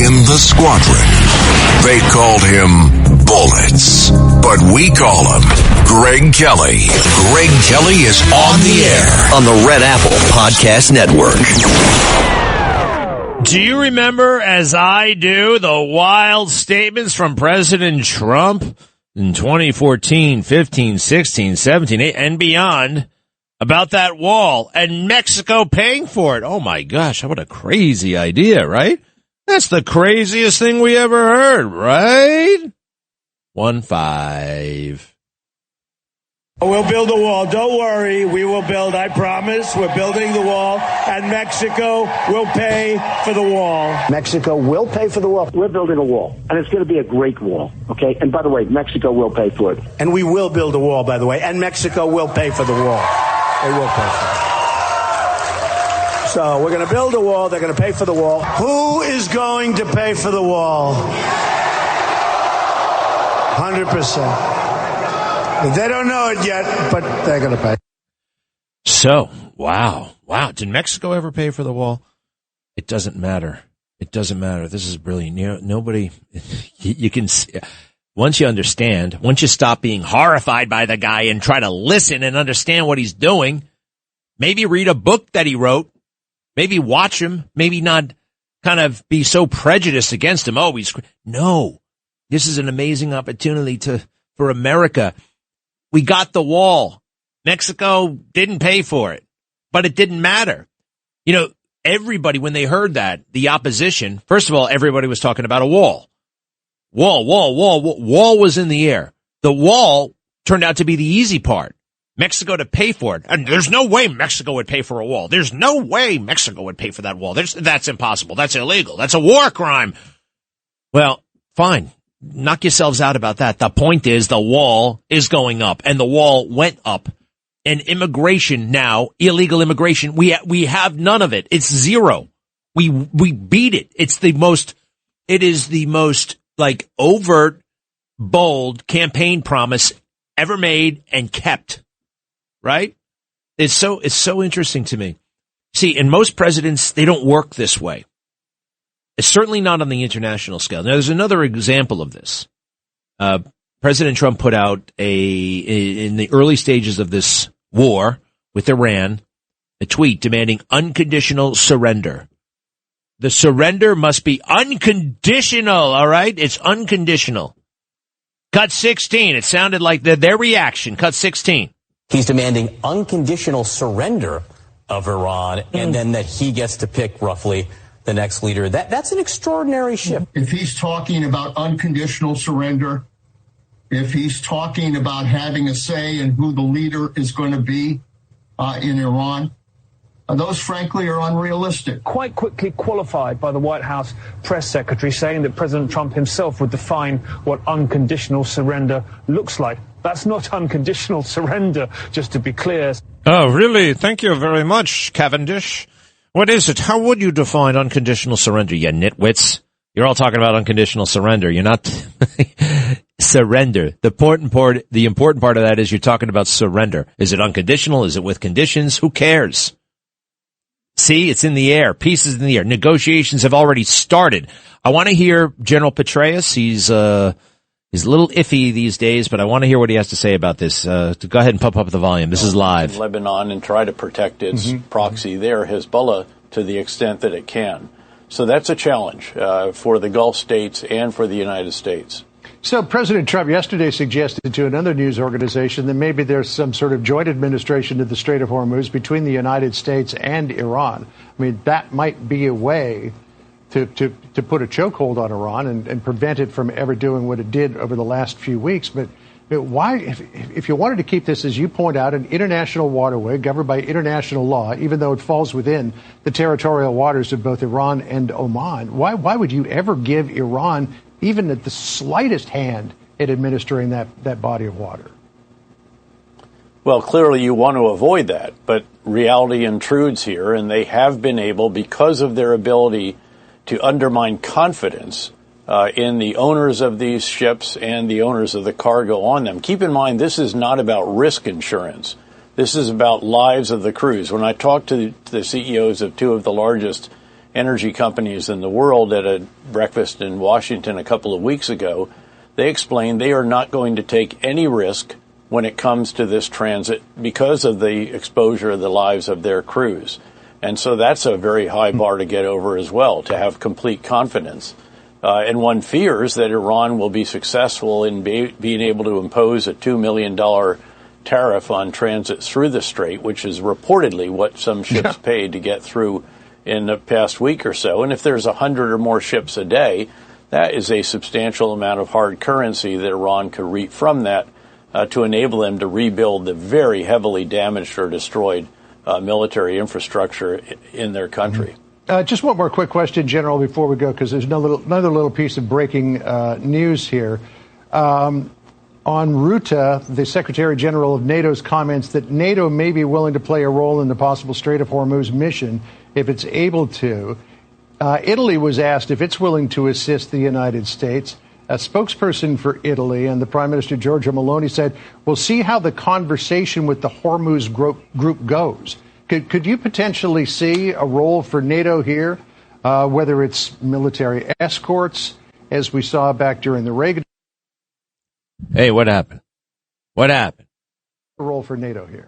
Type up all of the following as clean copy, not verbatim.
in the squadron. They called him Bullets, but we call him Greg Kelly. Greg Kelly is on the air on the Red Apple Podcast Network. Do you remember, as I do, the wild statements from President Trump in 2014, 15, 16, 17, and beyond about that wall and Mexico paying for it? Oh my gosh, what a crazy idea, right? That's the craziest thing we ever heard, right? 1-5. We'll build a wall. Don't worry. We will build. I promise. We're building the wall, and Mexico will pay for the wall. Mexico will pay for the wall. We're building a wall, and it's going to be a great wall, okay? And by the way, Mexico will pay for it. And we will build a wall, by the way, and Mexico will pay for the wall. They will pay for it. So we're going to build a wall. They're going to pay for the wall. Who is going to pay for the wall? 100%. They don't know it yet, but they're going to pay. So, wow. Did Mexico ever pay for the wall? It doesn't matter. It doesn't matter. This is brilliant. You know, nobody, you can see, once you understand, once you stop being horrified by the guy and try to listen and understand what he's doing, maybe read a book that he wrote, maybe watch him, maybe not kind of be so prejudiced against him. Oh, no, this is an amazing opportunity for America. We got the wall. Mexico didn't pay for it, but it didn't matter. You know, everybody, when they heard that, the opposition, first of all, everybody was talking about a wall. Wall was in the air. The wall turned out to be the easy part. Mexico to pay for it. And there's no way Mexico would pay for a wall. There's no way Mexico would pay for that wall. That's impossible. That's illegal. That's a war crime. Well, fine. Knock yourselves out about that. The point is the wall is going up, and the wall went up. And immigration now, illegal immigration, we have none of it. It's zero. We beat it. It is the most like overt, bold campaign promise ever made and kept. Right? It's so interesting to me. See, and most presidents, they don't work this way. It's certainly not on the international scale. Now, there's another example of this. President Trump put out in the early stages of this war with Iran, a tweet demanding unconditional surrender. The surrender must be unconditional, all right? It's unconditional. Cut 16. It sounded like their reaction. Cut 16. He's demanding unconditional surrender of Iran, and then that he gets to pick roughly the next leader. That's an extraordinary shift. If he's talking about unconditional surrender, if he's talking about having a say in who the leader is going to be in Iran, those frankly are unrealistic. Quite quickly qualified by the White House press secretary, saying that President Trump himself would define what unconditional surrender looks like. That's not unconditional surrender, just to be clear. Oh, really? Thank you very much, Cavendish. What is it? How would you define unconditional surrender, you nitwits? You're all talking about unconditional surrender. You're not surrender. The important part of that is you're talking about surrender. Is it unconditional? Is it with conditions? Who cares? See, it's in the air. Peace is in the air. Negotiations have already started. I want to hear General Petraeus. He's a little iffy these days, but I want to hear what he has to say about this. Go ahead and pump up the volume. This is live. Lebanon and try to protect its proxy there, Hezbollah, to the extent that it can. So that's a challenge for the Gulf states and for the United States. So President Trump yesterday suggested to another news organization that maybe there's some sort of joint administration of the Strait of Hormuz between the United States and Iran. I mean, that might be a way to put a chokehold on Iran and prevent it from ever doing what it did over the last few weeks. But why, if you wanted to keep this, as you point out, an international waterway governed by international law, even though it falls within the territorial waters of both Iran and Oman, why would you ever give Iran even the slightest hand in administering that body of water? Well, clearly you want to avoid that, but reality intrudes here, and they have been able, because of their ability to undermine confidence in the owners of these ships and the owners of the cargo on them. Keep in mind, this is not about risk insurance. This is about lives of the crews. When I talk to the CEOs of two of the largest energy companies in the world at a breakfast in Washington a couple of weeks ago. They explained they are not going to take any risk when it comes to this transit because of the exposure of the lives of their crews. And so that's a very high bar to get over as well, to have complete confidence. And one fears that Iran will be successful in being able to impose a $2 million tariff on transit through the strait, which is reportedly what some ships paid to get through in the past week or so. And if there's 100 or more ships a day, that is a substantial amount of hard currency that Iran could reap from that to enable them to rebuild the very heavily damaged or destroyed military infrastructure in their country. Just one more quick question, General, before we go, because there's another little piece of breaking news here. On Rutte, the Secretary General of NATO's comments that NATO may be willing to play a role in the possible Strait of Hormuz mission if it's able to. Italy was asked if it's willing to assist the United States. A spokesperson for Italy and the Prime Minister Giorgia Meloni said, we'll see how the conversation with the Hormuz group goes. Could you potentially see a role for NATO here, whether it's military escorts, as we saw back during the Reagan? Hey, what happened? What happened? A role for NATO here.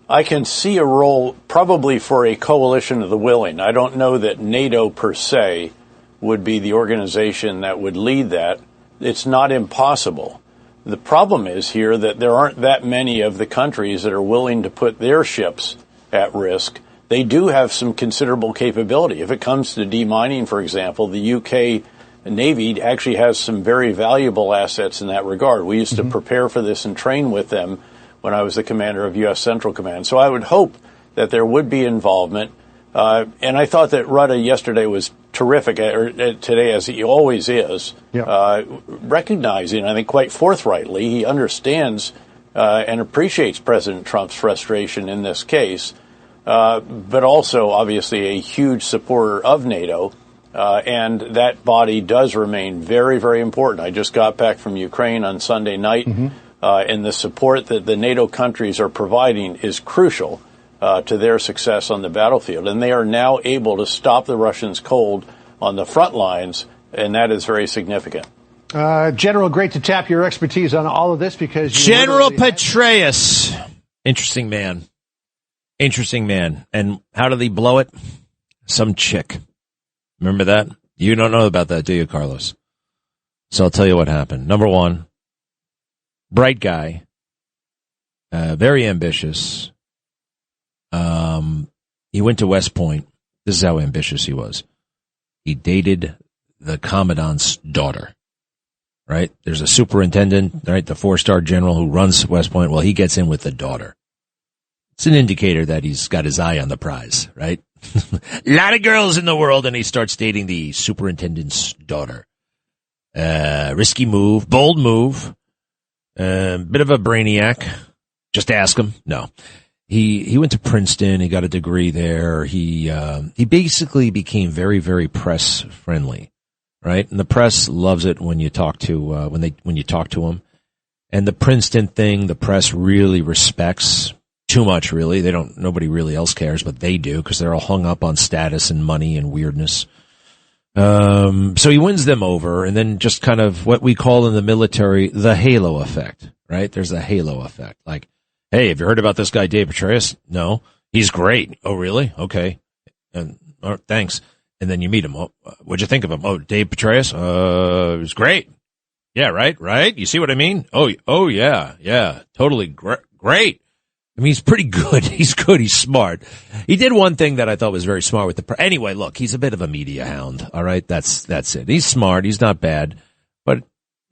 I can see a role probably for a coalition of the willing. I don't know that NATO per se would be the organization that would lead that. It's not impossible. The problem is here that there aren't that many of the countries that are willing to put their ships at risk. They do have some considerable capability. If it comes to demining, for example, the UK Navy actually has some very valuable assets in that regard. We used to prepare for this and train with them when I was the commander of U.S. Central Command. So I would hope that there would be involvement. And I thought that Rutte yesterday was terrific, or today, as he always is, recognizing, I think quite forthrightly, he understands and appreciates President Trump's frustration in this case, but also obviously a huge supporter of NATO. And that body does remain very, very important. I just got back from Ukraine on Sunday night, and the support that the NATO countries are providing is crucial to their success on the battlefield. And they are now able to stop the Russians cold on the front lines, and that is very significant. General, great to tap your expertise on all of this because General Petraeus, interesting man. And how did he blow it? Some chick. Remember that? You don't know about that, do you, Carlos? So I'll tell you what happened. Number one, bright guy, very ambitious. He went to West Point. This is how ambitious he was. He dated the commandant's daughter, right? There's a superintendent, right? The 4-star general who runs West Point. Well, he gets in with the daughter. It's an indicator that he's got his eye on the prize, right? A lot of girls in the world, and he starts dating the superintendent's daughter. Risky move, bold move, bit of a brainiac. Just ask him. No. He went to Princeton. He got a degree there. He basically became very, very press friendly, right? And the press loves it when you talk to when you talk to them. And the Princeton thing, the press really respects too much. Really, nobody really else cares, but they do because they're all hung up on status and money and weirdness. So he wins them over, and then just kind of what we call in the military the halo effect, right? There's a halo effect, like. Hey, have you heard about this guy, Dave Petraeus? No. He's great. Oh, really? Okay. And thanks. And then you meet him. Oh, what'd you think of him? Oh, Dave Petraeus? It was great. Yeah, right? You see what I mean? Oh, yeah. Totally great. I mean, he's pretty good. He's good. He's smart. He did one thing that I thought was very smart with the anyway, look, he's a bit of a media hound. All right. That's it. He's smart. He's not bad, but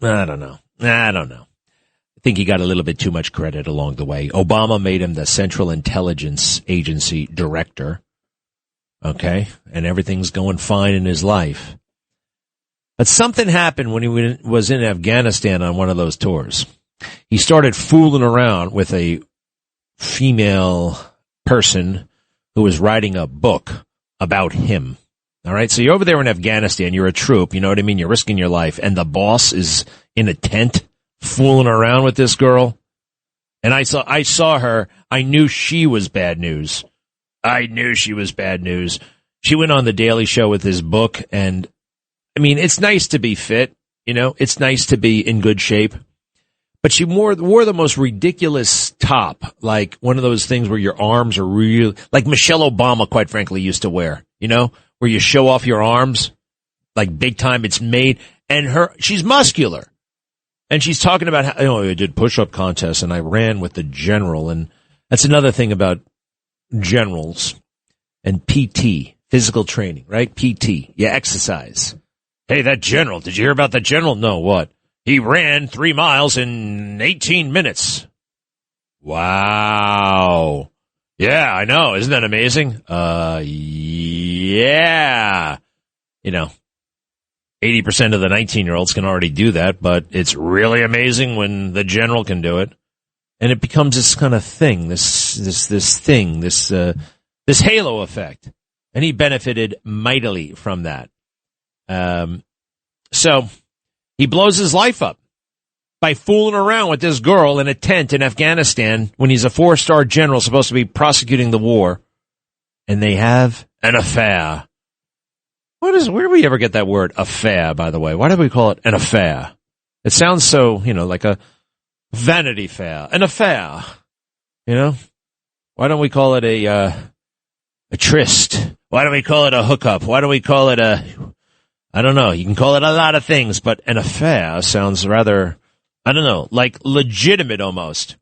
I don't know. I think he got a little bit too much credit along the way. Obama made him the Central Intelligence Agency director. Okay. And everything's going fine in his life. But something happened when he was in Afghanistan on one of those tours. He started fooling around with a female person who was writing a book about him. All right. So you're over there in Afghanistan. You're a troop. You know what I mean? You're risking your life. And the boss is in a tent fooling around with this girl. And I saw her. I knew she was bad news. I knew she was bad news. She went on the Daily Show with his book, and I mean, it's nice to be fit, you know, it's nice to be in good shape. But she wore the most ridiculous top, like one of those things where your arms are real, like Michelle Obama, quite frankly, used to wear, you know, where you show off your arms, like big time. It's made, and she's muscular, and she's talking about how, you know, I did push-up contests and I ran with the general, and that's another thing about generals and PT, physical training, right? PT, you exercise. Hey, that general, did you hear about that general? No, what? He ran 3 miles in 18 minutes. Wow. Yeah, I know. Isn't that amazing? Yeah. You know, 80% of the 19-year-olds can already do that, but it's really amazing when the general can do it. And it becomes this kind of thing, this halo effect. And he benefited mightily from that. So he blows his life up by fooling around with this girl in a tent in Afghanistan when he's a 4-star general supposed to be prosecuting the war. And they have an affair. Where do we ever get that word affair, by the way? Why do we call it an affair? It sounds so, you know, like a Vanity Fair, an affair, you know? Why don't we call it a tryst? Why don't we call it a hookup? Why don't we call it I don't know. You can call it a lot of things, but an affair sounds rather, I don't know, like legitimate almost.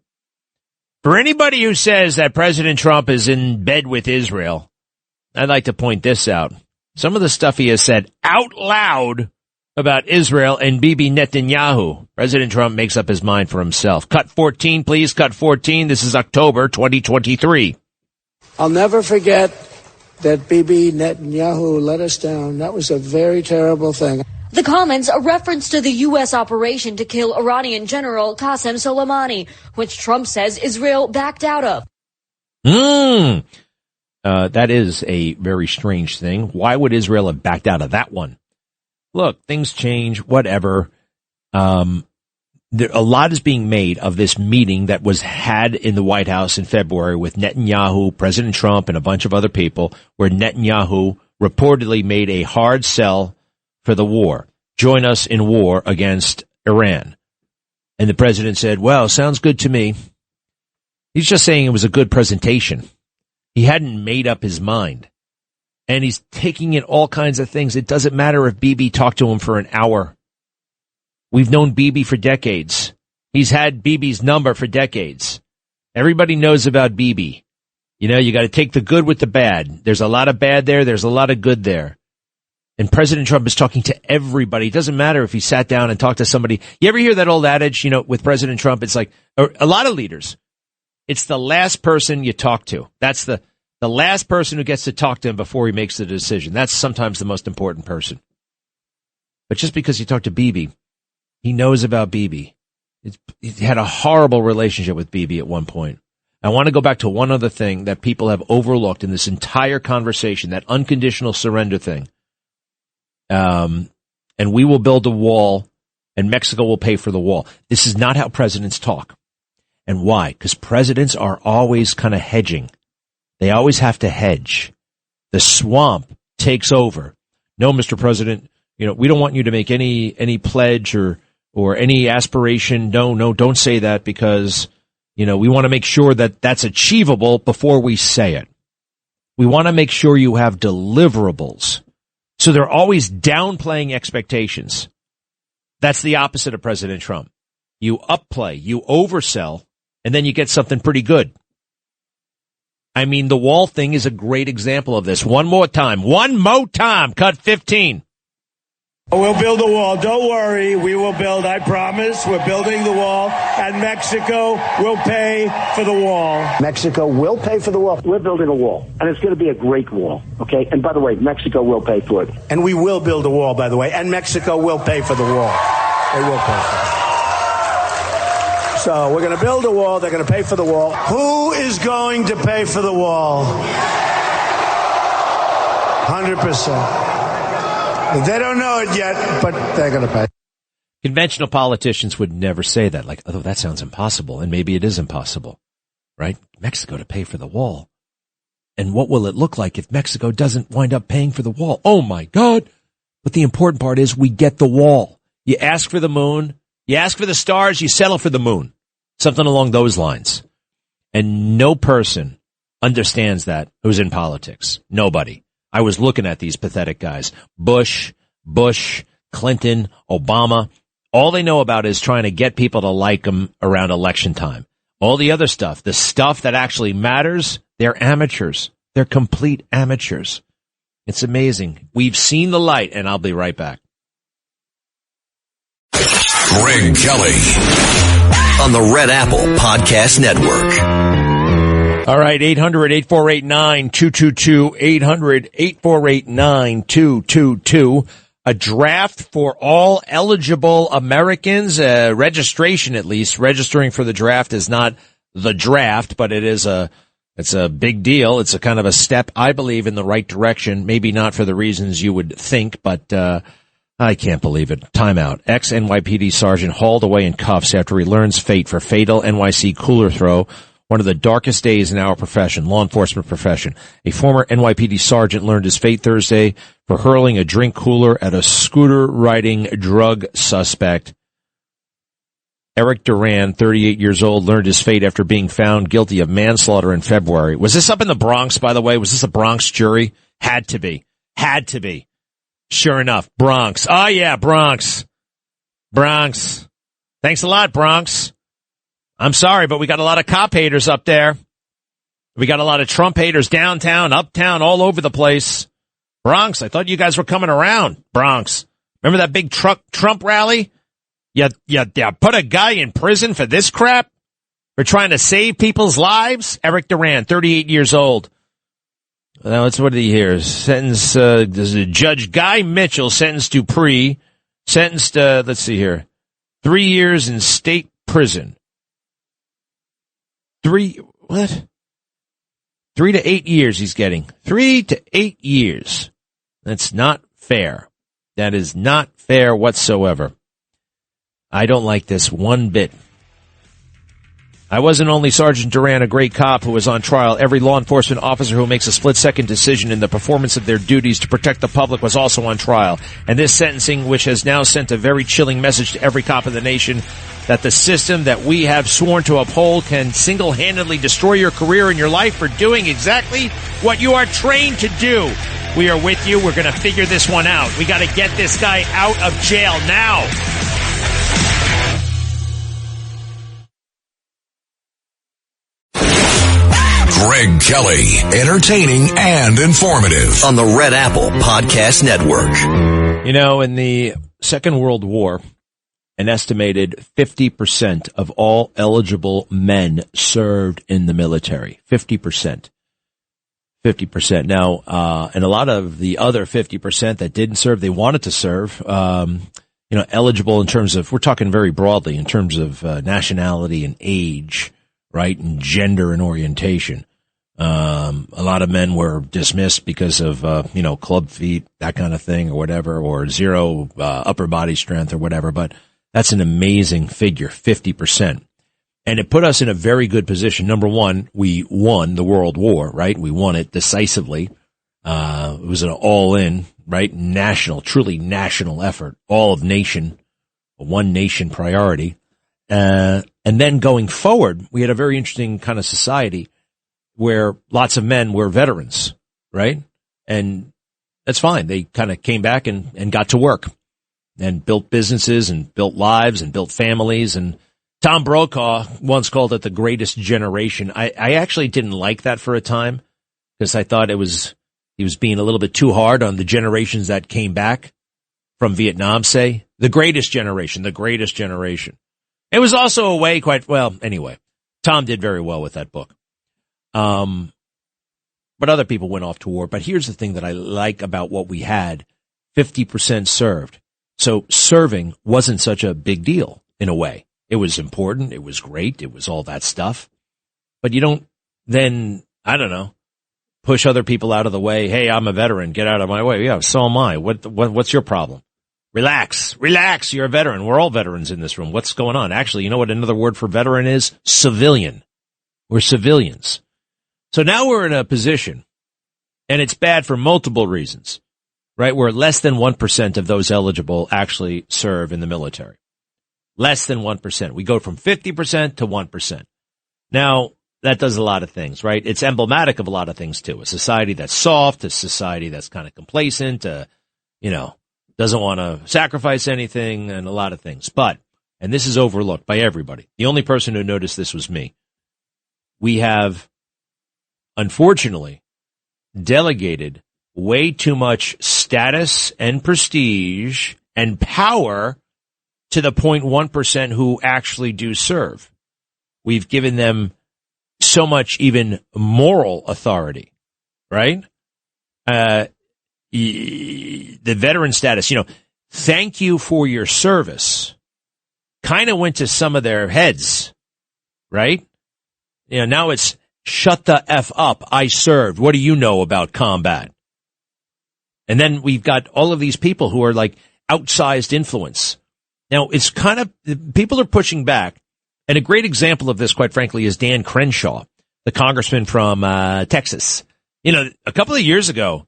For anybody who says that President Trump is in bed with Israel, I'd like to point this out. Some of the stuff he has said out loud about Israel and Bibi Netanyahu. President Trump makes up his mind for himself. Cut 14, please. Cut 14. This is October 2023. I'll never forget that Bibi Netanyahu let us down. That was a very terrible thing. The comments a reference to the U.S. operation to kill Iranian General Qasem Soleimani, which Trump says Israel backed out of. That is a very strange thing. Why would Israel have backed out of that one? Look, things change, whatever. A lot is being made of this meeting that was had in the White House in February with Netanyahu, President Trump, and a bunch of other people, where Netanyahu reportedly made a hard sell for the war. Join us in war against Iran. And the president said, well, sounds good to me. He's just saying it was a good presentation. He hadn't made up his mind. And he's taking in all kinds of things. It doesn't matter if Bibi talked to him for an hour. We've known Bibi for decades. He's had Bibi's number for decades. Everybody knows about Bibi. You know, you got to take the good with the bad. There's a lot of bad there. There's a lot of good there. And President Trump is talking to everybody. It doesn't matter if he sat down and talked to somebody. You ever hear that old adage, you know, with President Trump? It's like a lot of leaders. It's the last person you talk to. That's the last person who gets to talk to him before he makes the decision. That's sometimes the most important person. But just because you talk to Bibi, he knows about Bibi. He had a horrible relationship with Bibi at one point. I want to go back to one other thing that people have overlooked in this entire conversation, that unconditional surrender thing. And we will build a wall, and Mexico will pay for the wall. This is not how presidents talk. And why? Because presidents are always kind of hedging. They always have to hedge. The swamp takes over. No, Mr. President, you know, we don't want you to make any pledge or any aspiration. No, don't say that, because, you know, we want to make sure that that's achievable before we say it. We want to make sure you have deliverables. So they're always downplaying expectations. That's the opposite of President Trump. You upplay, you oversell, and then you get something pretty good. I mean, the wall thing is a great example of this. One more time. Cut 15. We'll build a wall. Don't worry. We will build. I promise. We're building the wall, and Mexico will pay for the wall. Mexico will pay for the wall. We're building a wall, and it's going to be a great wall, okay? And by the way, Mexico will pay for it. And we will build a wall, by the way, and Mexico will pay for the wall. They will pay for it. So we're going to build a wall. They're going to pay for the wall. Who is going to pay for the wall? 100%. They don't know it yet, but they're going to pay. Conventional politicians would never say that. Like, oh, that sounds impossible. And maybe it is impossible, right? Mexico to pay for the wall. And what will it look like if Mexico doesn't wind up paying for the wall? Oh, my God. But the important part is we get the wall. You ask for the moon. You ask for the stars. You settle for the moon. Something along those lines. And no person understands that who's in politics. Nobody. I was looking at these pathetic guys. Bush, Clinton, Obama. All they know about is trying to get people to like them around election time. All the other stuff, the stuff that actually matters, they're amateurs. They're complete amateurs. It's amazing. We've seen the light, and I'll be right back. Greg Kelly on the Red Apple Podcast Network. All right, 800-848-9222, 800-848-9222. A draft for all eligible Americans, registration at least. Registering for the draft is not the draft, but it's a big deal. It's a kind of a step, I believe, in the right direction. Maybe not for the reasons you would think, but I can't believe it. Timeout. Ex-NYPD sergeant hauled away in cuffs after he learns fate for fatal NYC cooler throw. One of the darkest days in our profession, law enforcement profession. A former NYPD sergeant learned his fate Thursday for hurling a drink cooler at a scooter-riding drug suspect. Eric Duran, 38 years old, learned his fate after being found guilty of manslaughter in February. Was this up in the Bronx, by the way? Was this a Bronx jury? Had to be. Sure enough, Bronx. Oh, yeah, Bronx. Thanks a lot, Bronx. I'm sorry, but we got a lot of cop haters up there. We got a lot of Trump haters downtown, uptown, all over the place. Bronx, I thought you guys were coming around. Bronx. Remember that big Trump rally? You put a guy in prison for this crap? For trying to save people's lives? Eric Duran, 38 years old. Now, what did he hear? Sentence, Judge Guy Mitchell sentenced Dupree. Let's see here. 3 years in state prison. 3 to 8 years he's getting. 3 to 8 years. That's not fair. That is not fair whatsoever. I don't like this one bit. I wasn't only Sergeant Duran, a great cop who was on trial. Every law enforcement officer who makes a split-second decision in the performance of their duties to protect the public was also on trial. And this sentencing, which has now sent a very chilling message to every cop in the nation, that the system that we have sworn to uphold can single-handedly destroy your career and your life for doing exactly what you are trained to do. We are with you. We're going to figure this one out. We got to get this guy out of jail now. Greg Kelly, entertaining and informative on the Red Apple Podcast Network. You know, in the Second World War, an estimated 50% of all eligible men served in the military. 50%. Now, and a lot of the other 50% that didn't serve, they wanted to serve, eligible in terms of, we're talking very broadly in terms of nationality and age, right, and gender and orientation. A lot of men were dismissed because of, club feet, that kind of thing or whatever, or zero upper body strength or whatever. But that's an amazing figure, 50%. And it put us in a very good position. Number one, we won the World War, right? We won it decisively. It was an all-in, right? Truly national effort, all of nation, a one nation priority. And then going forward, we had a very interesting kind of society where lots of men were veterans, right? And that's fine. They kind of came back and got to work and built businesses and built lives and built families. And Tom Brokaw once called it the greatest generation. I actually didn't like that for a time because I thought he was being a little bit too hard on the generations that came back from Vietnam, say. The greatest generation. It was also a way anyway, Tom did very well with that book. But other people went off to war. But here's the thing that I like about what we had. 50% served. So serving wasn't such a big deal in a way. It was important. It was great. It was all that stuff. But you don't then, push other people out of the way. Hey, I'm a veteran. Get out of my way. Yeah, so am I. What's your problem? Relax. You're a veteran. We're all veterans in this room. What's going on? Actually, you know what another word for veteran is? Civilian. We're civilians. So now we're in a position And it's bad for multiple reasons, right? Where less than 1% of those eligible actually serve in the military. Less than 1%. We go from 50% to 1%. Now, that does a lot of things, right? It's emblematic of a lot of things, too. A society that's soft, a society that's kind of complacent, doesn't want to sacrifice anything, and a lot of things. But, and this is overlooked by everybody, the only person who noticed this was me. We have, unfortunately, delegated way too much status and prestige and power to the 0.1% who actually do serve. We've given them so much even moral authority, right? The veteran status, thank you for your service kind of went to some of their heads, right? Now it's shut the F up. I served. What do you know about combat? And then we've got all of these people who are like outsized influence. Now it's kind of, people are pushing back. And a great example of this, quite frankly, is Dan Crenshaw, the congressman from Texas. A couple of years ago,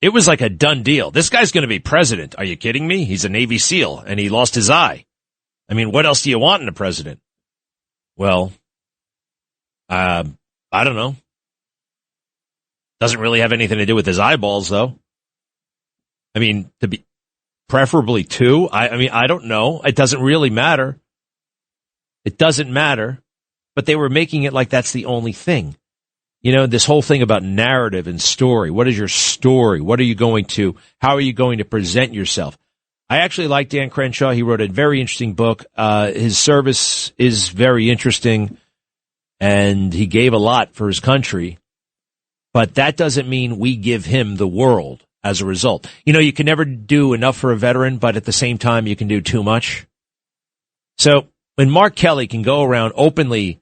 it was like a done deal. This guy's going to be president. Are you kidding me? He's a Navy SEAL and he lost his eye. I mean, what else do you want in a president? Well, I don't know. Doesn't really have anything to do with his eyeballs, though. I mean, to be preferably two. I don't know. It doesn't really matter. It doesn't matter. But they were making it like that's the only thing. This whole thing about narrative and story. What is your story? How are you going to present yourself? I actually like Dan Crenshaw. He wrote a very interesting book. His service is very interesting, and he gave a lot for his country. But that doesn't mean we give him the world as a result. You can never do enough for a veteran, but at the same time, you can do too much. So when Mark Kelly can go around openly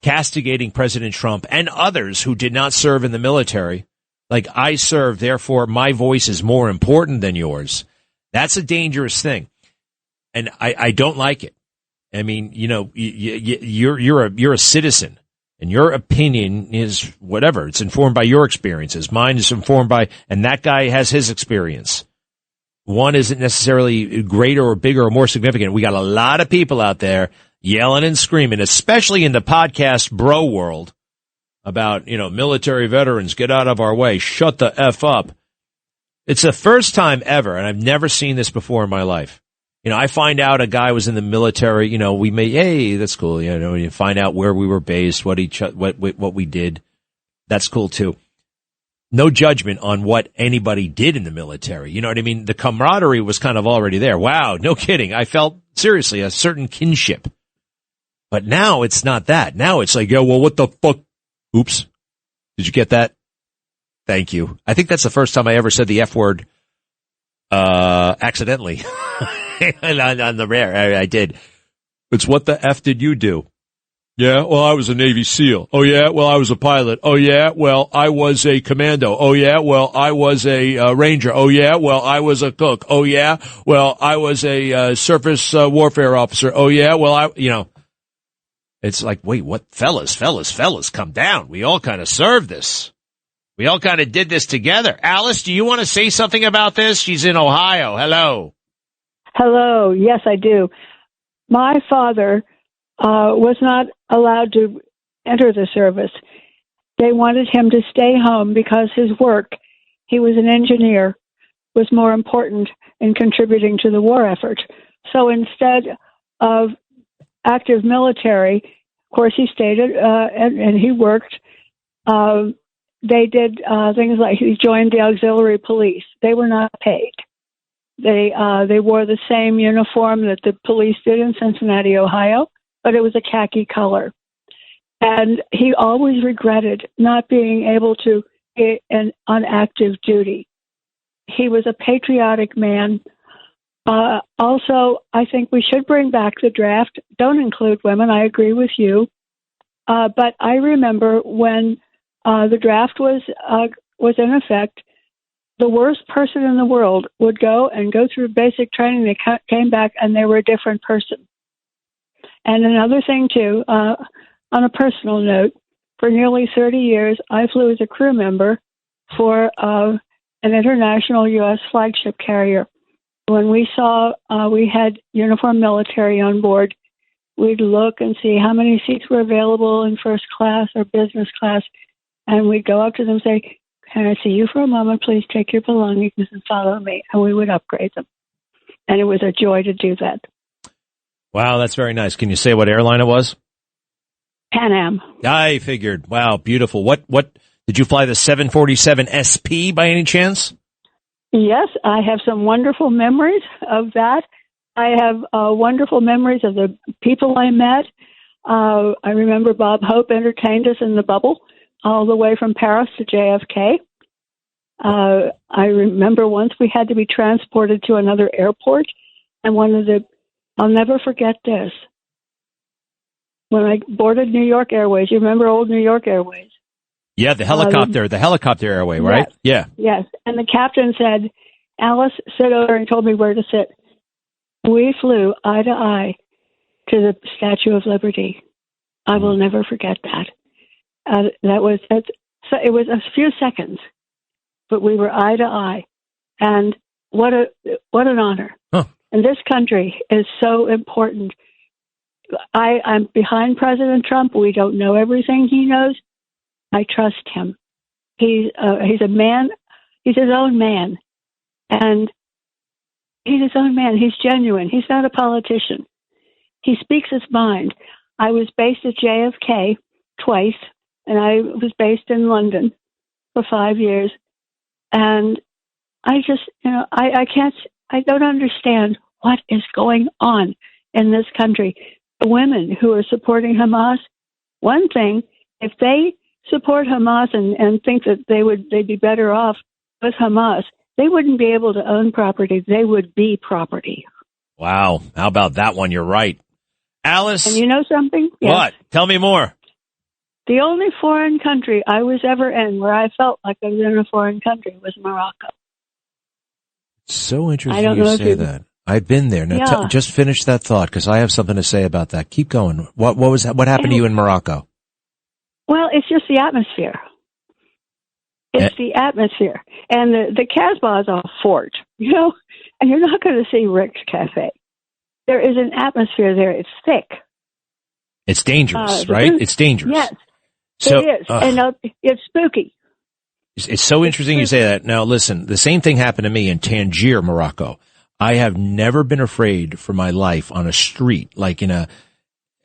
castigating President Trump and others who did not serve in the military, like I served, therefore my voice is more important than yours, that's a dangerous thing. And I don't like it. I mean, you're a citizen. And your opinion is whatever. It's informed by your experiences. Mine is informed by, and that guy has his experience. One isn't necessarily greater or bigger or more significant. We got a lot of people out there yelling and screaming, especially in the podcast bro world, about, military veterans, get out of our way, shut the F up. It's the first time ever, and I've never seen this before in my life. I find out a guy was in the military, hey, that's cool. You find out where we were based, what we did. That's cool too. No judgment on what anybody did in the military. You know what I mean? The camaraderie was kind of already there. Wow. No kidding. I felt seriously a certain kinship, but now it's not that. Now it's like, well, what the fuck? Oops. Did you get that? Thank you. I think that's the first time I ever said the F word, accidentally. on the rare, I did. It's what the F did you do? Yeah, well, I was a Navy SEAL. Oh, yeah, well, I was a pilot. Oh, yeah, well, I was a commando. Oh, yeah, well, I was a ranger. Oh, yeah, well, I was a cook. Oh, yeah, well, I was a surface warfare officer. Oh, yeah, well, it's like, wait, what? Fellas, come down. We all kind of served this. We all kind of did this together. Alice, do you want to say something about this? She's in Ohio. Hello. Hello. Yes, I do. My father was not allowed to enter the service. They wanted him to stay home because his work, he was an engineer, was more important in contributing to the war effort. So instead of active military, of course, he stayed and he worked. They did things like he joined the auxiliary police. They were not paid. They wore the same uniform that the police did in Cincinnati, Ohio, but it was a khaki color. And he always regretted not being able to be on active duty. He was a patriotic man. Also, I think we should bring back the draft. Don't include women. I agree with you. But I remember when the draft was in effect, the worst person in the world would go through basic training. They came back and they were a different person. And another thing, too, on a personal note, for nearly 30 years, I flew as a crew member for an international U.S. flagship carrier. When we saw we had uniformed military on board, we'd look and see how many seats were available in first class or business class, and we'd go up to them and say, "Can I see you for a moment? Please take your belongings and follow me," and we would upgrade them. And it was a joy to do that. Wow, that's very nice. Can you say what airline it was? Pan Am. I figured. Wow, beautiful. What did you fly the 747 SP by any chance? Yes, I have some wonderful memories of that. I have wonderful memories of the people I met. I remember Bob Hope entertained us in the bubble all the way from Paris to JFK. I remember once we had to be transported to another airport, and I'll never forget this. When I boarded New York Airways, you remember old New York Airways? Yeah, the helicopter airway, right? Yes, yeah. Yes, and the captain said, "Alice, sit over," and told me where to sit. We flew eye to eye to the Statue of Liberty. I will never forget that. It was a few seconds, but we were eye to eye, and what an honor! Huh. And this country is so important. I'm behind President Trump. We don't know everything he knows. I trust him. He's a man. He's his own man, and he's his own man. He's genuine. He's not a politician. He speaks his mind. I was based at JFK twice, and I was based in London for 5 years. And I just, I don't understand what is going on in this country. The women who are supporting Hamas, one thing, if they support Hamas and think that they'd be better off with Hamas, they wouldn't be able to own property. They would be property. Wow. How about that one? You're right. Alice. And you know something? Yes. What? Tell me more. The only foreign country I was ever in where I felt like I was in a foreign country was Morocco. So interesting you say that. I've been there. Now, just finish that thought, because I have something to say about that. Keep going. What happened to you in Morocco? Well, it's just the atmosphere. It's the atmosphere. And the Casbah is a fort, and you're not going to see Rick's Cafe. There is an atmosphere there. It's thick. It's dangerous, right? It's dangerous. Yes, it is. And it's spooky. It's so interesting you say that. Now, listen, the same thing happened to me in Tangier, Morocco. I have never been afraid for my life on a street, like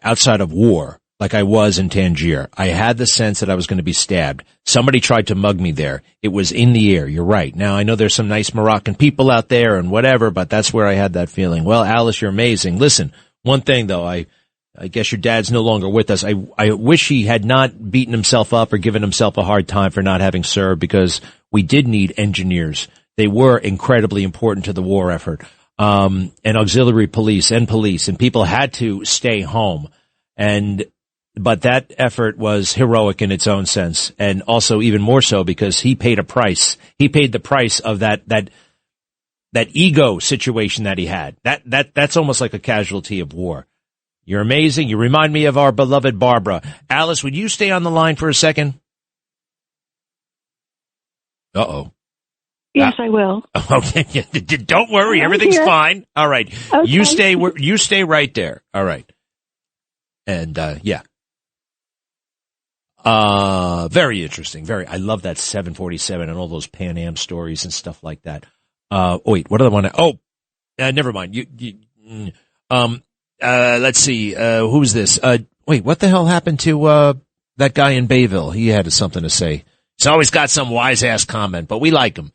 outside of war, like I was in Tangier. I had the sense that I was going to be stabbed. Somebody tried to mug me there. It was in the air. You're right. Now, I know there's some nice Moroccan people out there and whatever, but that's where I had that feeling. Well, Alice, you're amazing. Listen, one thing though, I guess your dad's no longer with us. I wish he had not beaten himself up or given himself a hard time for not having served, because we did need engineers. They were incredibly important to the war effort. And auxiliary police, and people had to stay home. But that effort was heroic in its own sense, and also even more so because he paid a price. He paid the price of that ego situation that he had. That's almost like a casualty of war. You're amazing. You remind me of our beloved Barbara. Alice, would you stay on the line for a second? Uh-oh. Yes, I will. Okay. Don't worry. Everything's fine. All right. Okay. You stay right there. All right. And, yeah. Very interesting. I love that 747 and all those Pan Am stories and stuff like that. Wait, what do I want to, never mind. Let's see. Who's this? Wait, what the hell happened to, that guy in Bayville? He had something to say. He's always got some wise ass comment, but we like him.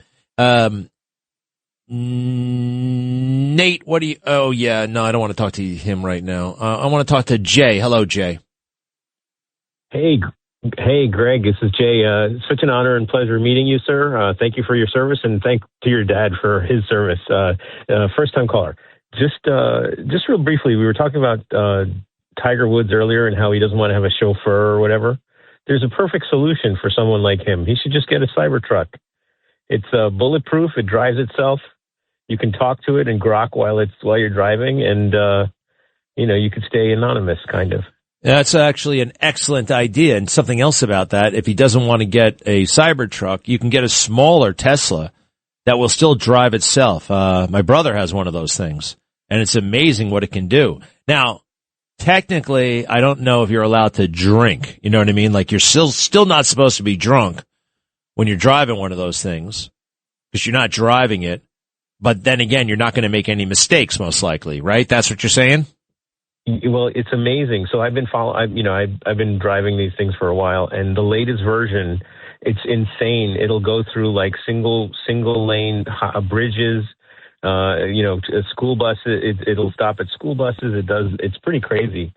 Nate, what do you, I don't want to talk to him right now. I want to talk to Jay. Hello, Jay. Hey, Greg, this is Jay. Such an honor and pleasure meeting you, sir. Thank you for your service, and thank to your dad for his service. First time caller. Just real briefly, we were talking about, Tiger Woods earlier and how he doesn't want to have a chauffeur or whatever. There's a perfect solution for someone like him. He should just get a Cybertruck. It's bulletproof. It drives itself. You can talk to it and grok while you're driving, and you could stay anonymous, kind of. That's actually an excellent idea. And something else about that, if he doesn't want to get a Cybertruck, you can get a smaller Tesla that will still drive itself. My brother has one of those things, and it's amazing what it can do. Now, technically, I don't know if you're allowed to drink. You know what I mean? Like, you're still not supposed to be drunk when you're driving one of those things because you're not driving it. But then again, you're not going to make any mistakes, most likely, right? That's what you're saying? Well, it's amazing. So I've been I've been driving these things for a while, and the latest version, it's insane. It'll go through like single lane bridges, school buses. It'll stop at school buses. It's pretty crazy.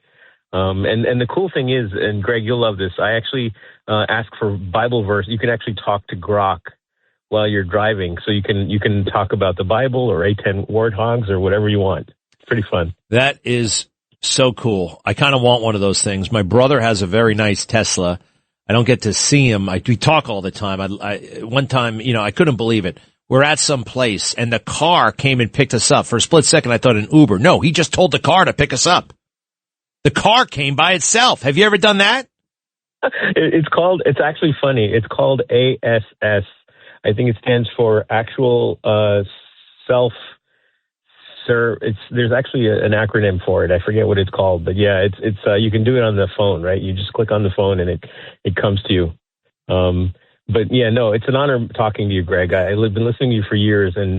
And the cool thing is, and Greg, you'll love this. I actually ask for Bible verse. You can actually talk to Grok while you're driving, so you can talk about the Bible or A10 warthogs or whatever you want. It's pretty fun. That is so cool. I kind of want one of those things. My brother has a very nice Tesla. I don't get to see him. We talk all the time. One time, I couldn't believe it. We're at some place and the car came and picked us up. For a split second, I thought an Uber. No, he just told the car to pick us up. The car came by itself. Have you ever done that? It's actually funny. It's called ASS. I think it stands for actual self. There's actually an acronym for it. I forget what it's called, but yeah, it's you can do it on the phone, right? You just click on the phone and it comes to you. But yeah, no, it's an honor talking to you, Greg. I've been listening to you for years, and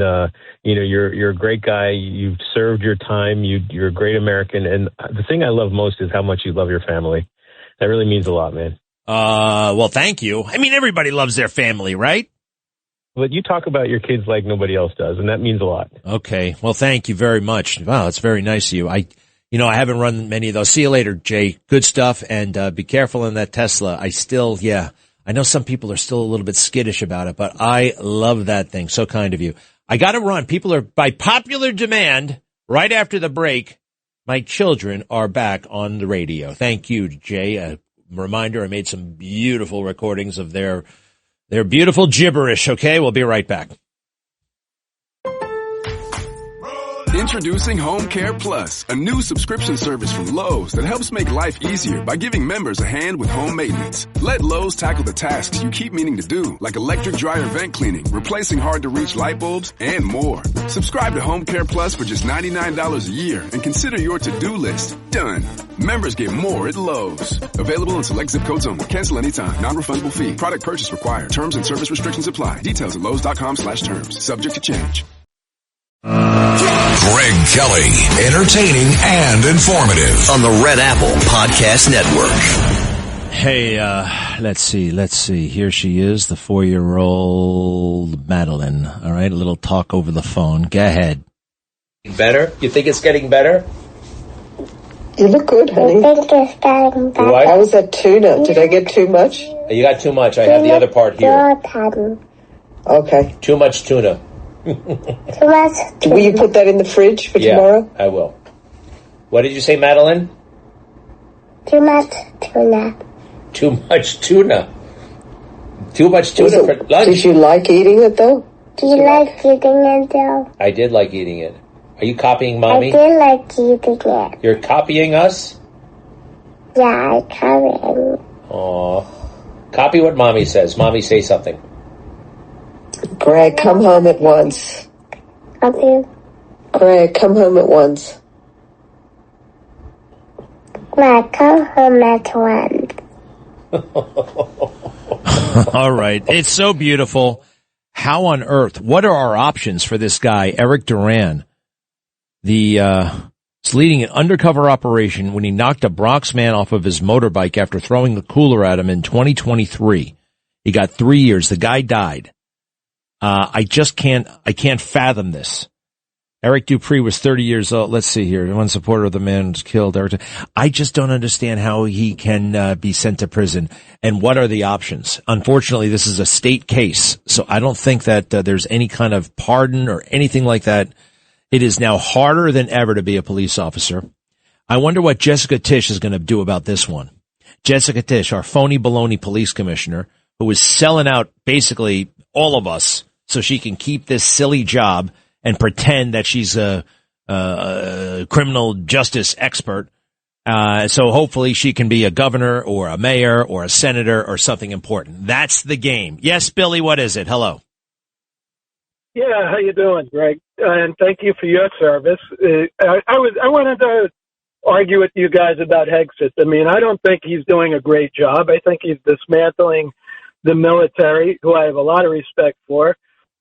you're a great guy. You've served your time. You're a great American, and the thing I love most is how much you love your family. That really means a lot, man. Well, thank you. I mean, everybody loves their family, right? But you talk about your kids like nobody else does, and that means a lot. Okay. Well, thank you very much. Wow, that's very nice of you. I haven't run many of those. See you later, Jay. Good stuff, and be careful in that Tesla. I know some people are still a little bit skittish about it, but I love that thing. So kind of you. I got to run. People are, by popular demand, right after the break, my children are back on the radio. Thank you, Jay. A reminder, I made some beautiful recordings of their beautiful gibberish, okay? We'll be right back. Introducing Home Care Plus, a new subscription service from Lowe's that helps make life easier by giving members a hand with home maintenance. Let Lowe's tackle the tasks you keep meaning to do, like electric dryer vent cleaning, replacing hard-to-reach light bulbs, and more. Subscribe to Home Care Plus for just $99 a year and consider your to-do list done. Members get more at Lowe's. Available in select zip codes only. Cancel anytime. Non-refundable fee. Product purchase required. Terms and service restrictions apply. Details at Lowe's.com/terms. Subject to change. Greg Kelly, entertaining and informative on the Red Apple Podcast Network. Hey, let's see. Here she is, the 4-year-old Madeline. All right, a little talk over the phone. Go ahead. Better? You think it's getting better? You look good, honey. I think it's getting better. What? How was that tuna? Did I get too much? You got too much. I have the other part here. Okay. Too much tuna. Too much tuna. Will you put that in the fridge for tomorrow? I will. What did you say, Madeline? Too much tuna. Too much tuna. Too much tuna for lunch. Did you like eating it, though? Do you like eating it, though? I did like eating it. Are you copying Mommy? I did like eating it. You're copying us? Yeah, I'm copying. Aw. Copy what Mommy says. Mommy, say something. Greg, come home at once. Okay. Greg, come home at once. Greg, come home at once. All right. It's so beautiful. How on earth? What are our options for this guy, Eric Duran? He's leading an undercover operation when he knocked a Bronx man off of his motorbike after throwing the cooler at him in 2023. He got 3 years. The guy died. I can't fathom this. Eric Dupree was 30 years old. Let's see here. One supporter of the man was killed. I just don't understand how he can be sent to prison. And what are the options? Unfortunately, this is a state case, so I don't think that there's any kind of pardon or anything like that. It is now harder than ever to be a police officer. I wonder what Jessica Tisch is going to do about this one. Jessica Tisch, our phony baloney police commissioner, who is selling out basically all of us so she can keep this silly job and pretend that she's a criminal justice expert. So hopefully she can be a governor or a mayor or a senator or something important. That's the game. Yes, Billy, what is it? Hello. Yeah, how you doing, Greg? And thank you for your service. I wanted to argue with you guys about Hegseth. I mean, I don't think he's doing a great job. I think he's dismantling the military, who I have a lot of respect for.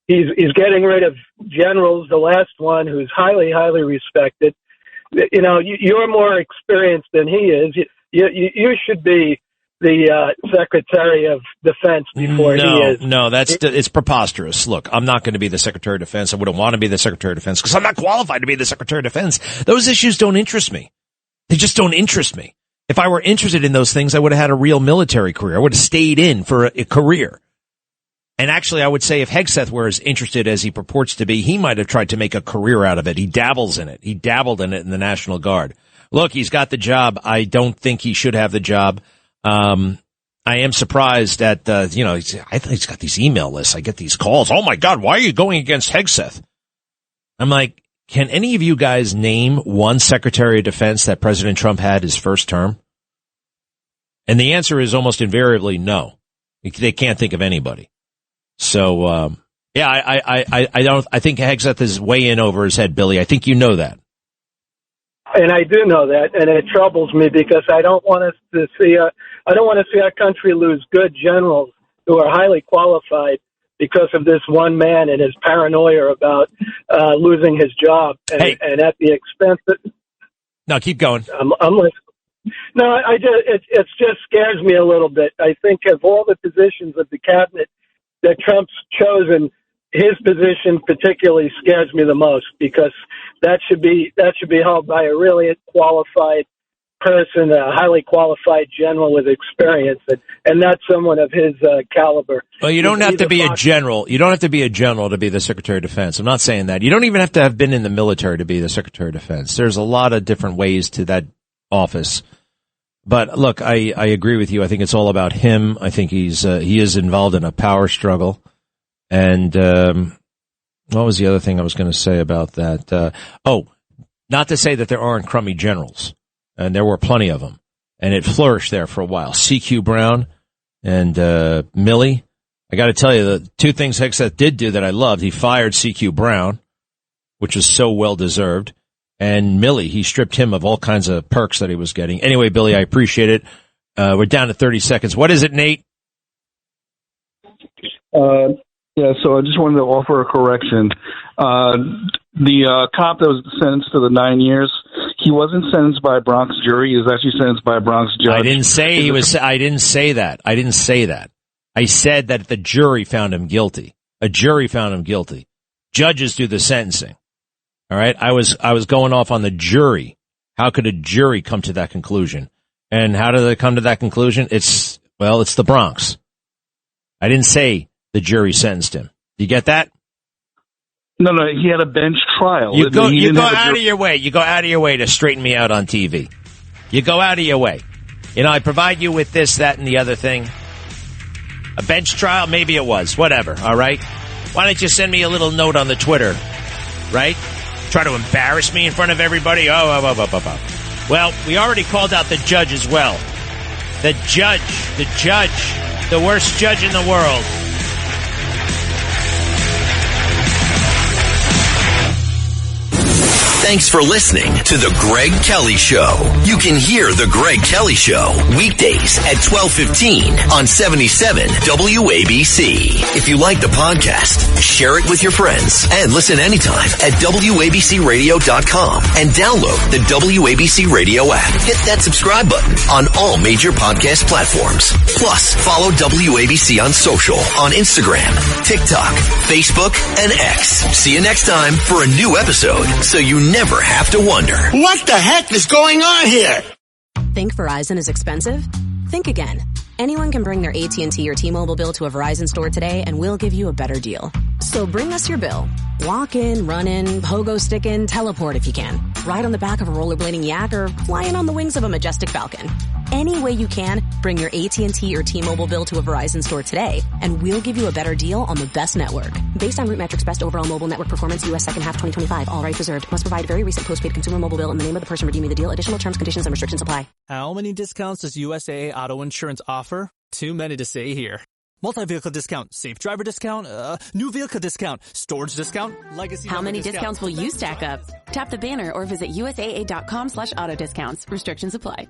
He's getting rid of generals, the last one, who's highly, highly respected. You know, you're more experienced than he is. You should be the Secretary of Defense before he is. No, it's preposterous. Look, I'm not going to be the Secretary of Defense. I wouldn't want to be the Secretary of Defense because I'm not qualified to be the Secretary of Defense. Those issues don't interest me. They just don't interest me. If I were interested in those things, I would have had a real military career. I would have stayed in for a career. And actually, I would say if Hegseth were as interested as he purports to be, he might have tried to make a career out of it. He dabbles in it. He dabbled in it in the National Guard. Look, he's got the job. I don't think he should have the job. I am surprised that, I think he's got these email lists. I get these calls. Oh my God, why are you going against Hegseth? I'm like, can any of you guys name one Secretary of Defense that President Trump had his first term? And the answer is almost invariably no. They can't think of anybody. So, I think Hegseth is way in over his head, Billy. I think you know that. And I do know that, and it troubles me because I don't want to see our country lose good generals who are highly qualified because of this one man and his paranoia about losing his job, and at the expense of. No, keep going. I'm listening. No, it just scares me a little bit. I think of all the positions of the cabinet that Trump's chosen, his position particularly scares me the most because that should be held by a really qualified person, a highly qualified general with experience, and not someone of his caliber. Well, you don't have to be a general. You don't have to be a general to be the Secretary of Defense. I'm not saying that. You don't even have to have been in the military to be the Secretary of Defense. There's a lot of different ways to that office. But look, I agree with you. I think it's all about him. I think he is involved in a power struggle. And what was the other thing I was going to say about that? Not to say that there aren't crummy generals, and there were plenty of them, and it flourished there for a while. C.Q. Brown and Milley. I got to tell you, the two things Hegseth did do that I loved. He fired C.Q. Brown, which was so well deserved. And Milley, he stripped him of all kinds of perks that he was getting. Anyway, Billy, I appreciate it. We're down to 30 seconds. What is it, Nate? Yeah, so I just wanted to offer a correction. The cop that was sentenced to the 9 years, he wasn't sentenced by a Bronx jury. He was actually sentenced by a Bronx judge. I didn't say he was. I didn't say that. I said that the jury found him guilty. A jury found him guilty. Judges do the sentencing. All right. I was going off on the jury. How could a jury come to that conclusion? And how do they come to that conclusion? It's the Bronx. I didn't say the jury sentenced him. You get that? No, he had a bench trial. You go out of your way. You go out of your way to straighten me out on TV. You go out of your way. I provide you with this, that, and the other thing. A bench trial? Maybe it was. Whatever. All right. Why don't you send me a little note on the Twitter? Right? Try to embarrass me in front of everybody? Well, we already called out the judge as well. The judge, the worst judge in the world. Thanks for listening to The Greg Kelly Show. You can hear The Greg Kelly Show weekdays at 12:15 on 77 WABC. If you like the podcast, share it with your friends and listen anytime at WABCRadio.com and download the WABC Radio app. Hit that subscribe button on all major podcast platforms. Plus, follow WABC on social on Instagram, TikTok, Facebook, and X. See you next time for a new episode so you never have to wonder. What the heck is going on here? Think Verizon is expensive? Think again. Anyone can bring their AT&T or T-Mobile bill to a Verizon store today and we'll give you a better deal. So bring us your bill. Walk in, run in, pogo stick in, teleport if you can. Ride on the back of a rollerblading yak or fly in on the wings of a majestic falcon. Any way you can, bring your AT&T or T-Mobile bill to a Verizon store today, and we'll give you a better deal on the best network. Based on RootMetrics Best Overall Mobile Network Performance, U.S. Second Half 2025. All rights reserved. Must provide very recent postpaid consumer mobile bill in the name of the person redeeming the deal. Additional terms, conditions, and restrictions apply. How many discounts does USAA Auto Insurance offer? Too many to say here. Multi-vehicle discount, safe driver discount, new vehicle discount, storage discount, legacy. How many discounts will you stack up? Tap the banner or visit USAA.com/auto discounts. Restrictions apply.